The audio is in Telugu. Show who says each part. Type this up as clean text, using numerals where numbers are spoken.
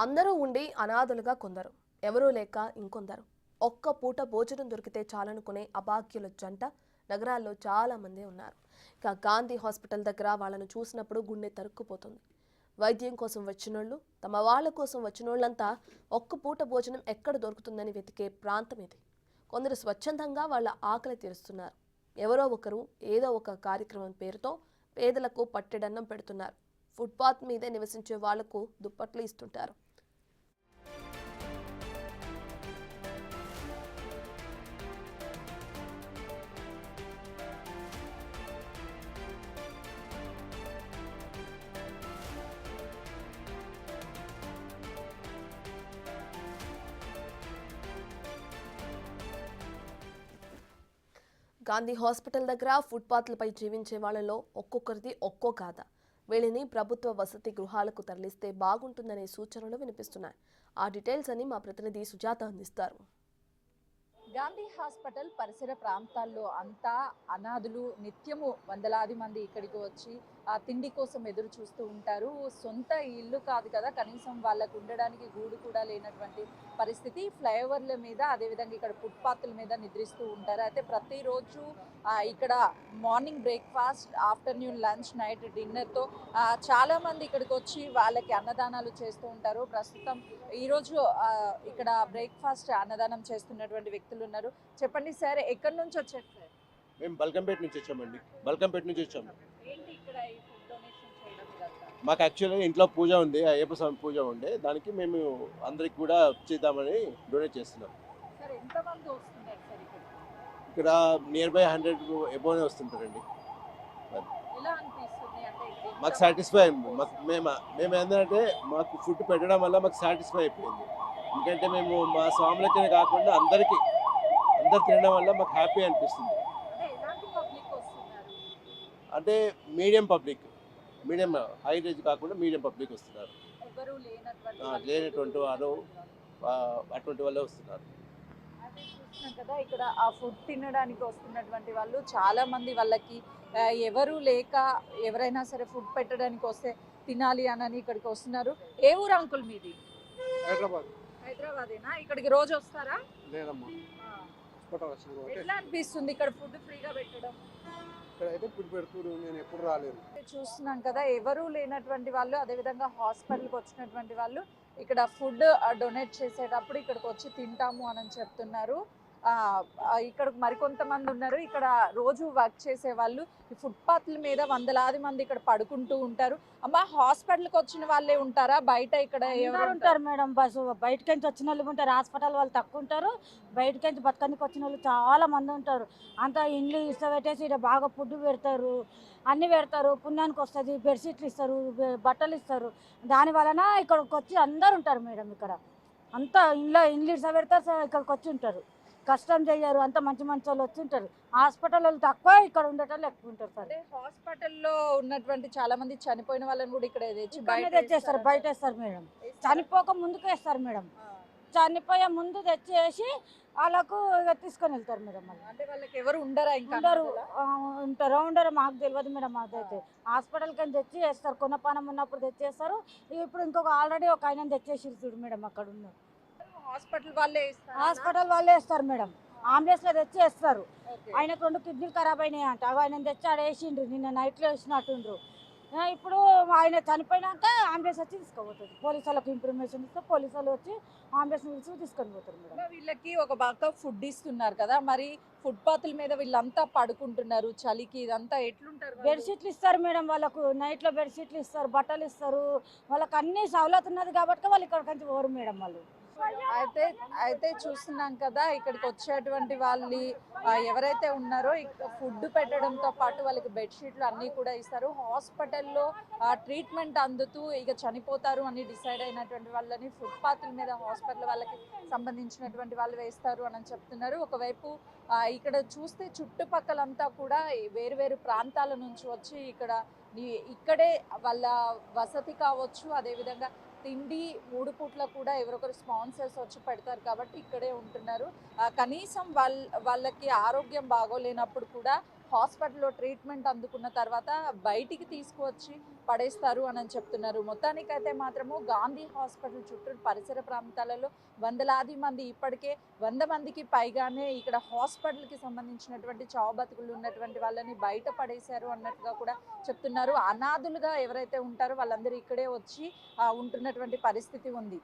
Speaker 1: అందరూ ఉండి అనాథలుగా కొందరు, ఎవరూ లేక ఇంకొందరు. ఒక్క పూట భోజనం దొరికితే చాలనుకునే అభాగ్యుల జంట నగరాల్లో చాలా మంది ఉన్నారు. ఇక గాంధీ హాస్పిటల్ దగ్గర వాళ్ళను చూసినప్పుడు గుండె తరుక్కుపోతుంది. వైద్యం కోసం వచ్చినోళ్ళు, తమ వాళ్ళ కోసం వచ్చినోళ్ళంతా ఒక్క పూట భోజనం ఎక్కడ దొరుకుతుందని వెతికే ప్రాంతం ఇది. కొందరు స్వచ్ఛందంగా వాళ్ళ ఆకలి తీరుస్తున్నారు. ఎవరో ఒకరు ఏదో ఒక కార్యక్రమం పేరుతో పేదలకు పట్టెడన్నం పెడుతున్నారు. ఫుట్పాత్ మీదే నివసించే వాళ్లకు దుప్పట్లు ఇస్తుంటారు. గాంధీ హాస్పిటల్ దగ్గర ఫుట్పాత్లపై జీవించే వాళ్ళలో ఒక్కొక్కరిది ఒక్కో గాథ. వీళ్ళని ప్రభుత్వ వసతి గృహాలకు తరలిస్తే బాగుంటుందనే సూచనలు వినిపిస్తున్నాయి. ఆ డీటెయిల్స్ అని మా ప్రతినిధి సుజాత అందిస్తారు.
Speaker 2: గాంధీ హాస్పిటల్ పరిసర ప్రాంతాల్లో అంతా అనాథులు నిత్యము వందలాది మంది ఇక్కడికి వచ్చి ఆ తిండి కోసం ఎదురు చూస్తూ ఉంటారు. సొంత ఇల్లు కాదు కదా, కనీసం వాళ్ళకు ఉండడానికి గూడు కూడా లేనటువంటి పరిస్థితి. ఫ్లైఓవర్ల మీద, అదేవిధంగా ఇక్కడ ఫుట్పాత్ల మీద నిద్రిస్తూ ఉంటారు. అయితే ప్రతిరోజు ఇక్కడ morning breakfast, afternoon lunch, night డిన్నర్తో చాలామంది ఇక్కడికి వచ్చి వాళ్ళకి అన్నదానాలు చేస్తూ ఉంటారు. ప్రస్తుతం ఈరోజు ఇక్కడ బ్రేక్ఫాస్ట్ అన్నదానం చేస్తున్నటువంటి వ్యక్తులు ఉన్నారు. చెప్పండి సార్, ఎక్కడి నుంచి వచ్చారు సార్?
Speaker 3: మేము బల్కంపేట నుంచి వచ్చామండి. బల్కంపేట నుంచి వచ్చాము.
Speaker 2: ఏంటి ఇక్కడ ఈ ఫుడ్ డొనేషన్ చేయడం ఇదంతా?
Speaker 3: మాకు యాక్చువల్గా ఇంట్లో పూజ ఉంది, అయ్యప్ప స్వామి పూజ ఉండే, దానికి మేము అందరికి కూడా చేద్దామని డొనేట్ చేస్తున్నాం.
Speaker 2: సార్ ఎంతమంది వస్తున్నారు సార్ ఇక్కడ?
Speaker 3: ఇక్కడ నియర్ బై 100 ఎబోనే వస్తుంటారండి.
Speaker 2: ఎలా అనిపిస్తుంది అంటే
Speaker 3: మాకు సాటిస్ఫై అయింది. మేము ఏంటంటే మాకు ఫుడ్ పెట్టడం వల్ల మాకు సాటిస్ఫై అయిపోయింది. ఎందుకంటే మేము మా స్వాములకే కాకుండా అందరు తినడం వల్ల మాకు హ్యాపీ అనిపిస్తుంది.
Speaker 2: అంటే ఎలాంటి పబ్లిక్ వస్తున్నారు?
Speaker 3: అంటే medium public, medium high range కాకుండా మీడియం పబ్లిక్ వస్తున్నారు.
Speaker 2: ఎవరు
Speaker 3: లేనటువంటి వారు అటువంటి వాళ్ళే వస్తున్నారు.
Speaker 2: అదే చూస్తున్నాం కదా, ఇక్కడ ఆ ఫుడ్ తినడానికి వస్తున్నటువంటి వాళ్ళు చాలా మంది, వాళ్ళకి ఎవరు లేక ఎవరైనా సరే ఫుడ్ పెట్టడానికి వస్తే తినాలి అని ఇక్కడికి వస్తున్నారు. ఏ ఊరు అంకుల్ మీది? హైదరాబాదేనా? ఇక్కడికి రోజు వస్తారా?
Speaker 4: లేదమ్మా,
Speaker 2: ఎట్లా అనిపిస్తుంది ఇక్కడ ఫుడ్ ఫ్రీగా పెట్టడం?
Speaker 4: ఇక్కడైతే ఫుడ్ పెడుతున్నారు, నేను ఎప్పుడు రాలేదు.
Speaker 2: చూస్తున్నాం కదా, ఎవరు లేనటువంటి వాళ్ళు, అదేవిధంగా హాస్పిటల్కి వచ్చినటువంటి వాళ్ళు ఇక్కడ ఫుడ్ డొనేట్ చేసేటప్పుడు ఇక్కడికి వచ్చి తింటాము అని చెప్తున్నారు. ఇక్కడ మరికొంతమంది ఉన్నారు. ఇక్కడ రోజు వర్క్ చేసే వాళ్ళు ఈ ఫుట్పాత్ల మీద వందలాది మంది ఇక్కడ పడుకుంటూ ఉంటారు. అమ్మ, హాస్పిటల్కి వచ్చిన వాళ్ళే ఉంటారా? బయట ఇక్కడ ఎవరు
Speaker 5: ఉంటారు మేడం? బస్సు బయటకించి వచ్చిన వాళ్ళు ఉంటారు, హాస్పిటల్ వాళ్ళు తక్కువ ఉంటారు. బయటకించి బతకనికి వచ్చిన వాళ్ళు చాలా మంది ఉంటారు. అంతా ఇండ్లు ఇష్టపెట్టేసి ఇక్కడ బాగా ఫుడ్ పెడతారు, అన్నీ పెడతారు. పుణ్యానికి వస్తుంది, బెడ్షీట్లు ఇస్తారు, బట్టలు ఇస్తారు. దాని వలన ఇక్కడికి వచ్చి అందరు ఉంటారు మేడం. ఇక్కడ అంతా ఇండ్లు ఇష్టపెడతారు, ఇక్కడికి వచ్చి ఉంటారు. కష్టం చేయరు, అంత మంచి మంచి వాళ్ళు వచ్చి ఉంటారు. హాస్పిటల్ వాళ్ళు తక్కువ, ఇక్కడ ఉండేటోళ్ళు ఎక్కువ ఉంటారు సార్.
Speaker 2: హాస్పిటల్లో ఉన్నటువంటి చాలా మంది చనిపోయిన వాళ్ళని కూడా ఇక్కడ
Speaker 5: తెచ్చేస్తారు, బయట వేస్తారు మేడం. చనిపోక ముందుకు వేస్తారు మేడం. చనిపోయే ముందు తెచ్చేసి వాళ్ళకు తీసుకొని వెళ్తారు మేడం.
Speaker 2: అంటే వాళ్ళకి ఎవరు ఉండరా? ఇంకా
Speaker 5: ఉండరు మాకు తెలియదు మేడం. అదైతే హాస్పిటల్కి తెచ్చి వేస్తారు, కొనపానం ఉన్నప్పుడు తెచ్చేస్తారు. ఇప్పుడు ఇంకొక ఆల్రెడీ ఒక ఆయన తెచ్చేసి చూడు మేడం, అక్కడ ఉన్నారు. హాస్పిటల్ వాళ్ళే వేస్తారు మేడం. అంబులెన్స్ లో తెచ్చి వేస్తారు. ఆయనకు 2 కిడ్నీలు ఖరాబ్ అయినాయి అంట, ఆయన తెచ్చి ఆడ వేసిండ్రు, నిన్న నైట్లో వేసినట్టుండ్రు. ఇప్పుడు ఆయన చనిపోయినాక అంబులెన్స్ వచ్చి తీసుకుపోతుంది. పోలీసు వాళ్ళకి ఇన్ఫర్మేషన్ ఇస్తే పోలీసు వాళ్ళు వచ్చి అంబులెన్స్ పిలిచి తీసుకొని పోతారు మేడం.
Speaker 2: వీళ్ళకి ఒక బాగా ఫుడ్ ఇస్తున్నారు కదా, మరి ఫుట్పాత్ల మీద వీళ్ళంతా పడుకుంటున్నారు చలికి, ఇదంతా ఎట్లుంటారు?
Speaker 5: బెడ్షీట్లు ఇస్తారు మేడం, వాళ్ళకు నైట్లో బెడ్షీట్లు ఇస్తారు, బట్టలు ఇస్తారు. వాళ్ళకి అన్ని సౌలత్ ఉన్నది కాబట్టి వాళ్ళు ఇక్కడికి పోరు మేడం. వాళ్ళు
Speaker 2: అయితే చూస్తున్నాం కదా, ఇక్కడికి వచ్చేటువంటి వాళ్ళు ఎవరైతే ఉన్నారో ఫుడ్ పెట్టడంతో పాటు వాళ్ళకి బెడ్షీట్లు అన్నీ కూడా ఇస్తారు. హాస్పిటల్లో ట్రీట్మెంట్ అందుతూ ఇక చనిపోతారు అని డిసైడ్ అయినటువంటి వాళ్ళని ఫుట్పాత్ల మీద హాస్పిటల్ వాళ్ళకి సంబంధించినటువంటి వాళ్ళు వేస్తారు అని చెప్తున్నారు. ఒకవైపు ఇక్కడ చూస్తే చుట్టుపక్కలంతా కూడా వేరు ప్రాంతాల నుంచి వచ్చి ఇక్కడే వాళ్ళ వసతి కావచ్చు, అదేవిధంగా తిండి 3 పూట్ల కూడా ఎవరొకరు స్పాన్సర్స్ వచ్చి పెడతారు కాబట్టి ఇక్కడే ఉంటున్నారు. కనీసం వాళ్ళకి ఆరోగ్యం బాగోలేనప్పుడు కూడా హాస్పిటల్లో ట్రీట్మెంట్ అందుకున్న తర్వాత బయటికి తీసుకువచ్చి పడేస్తారు అని చెప్తున్నారు. మొత్తానికైతే మాత్రము గాంధీ హాస్పిటల్ చుట్టూ పరిసర ప్రాంతాలలో వందలాది మంది, ఇప్పటికే 100 మందికి పైగానే ఇక్కడ హాస్పిటల్కి సంబంధించినటువంటి చావు బతుకులు ఉన్నటువంటి వాళ్ళని బయట పడేశారు అన్నట్టుగా కూడా చెప్తున్నారు. అనాథులుగా ఎవరైతే ఉంటారో వాళ్ళందరూ ఇక్కడే వచ్చి ఉంటున్నటువంటి పరిస్థితి ఉంది.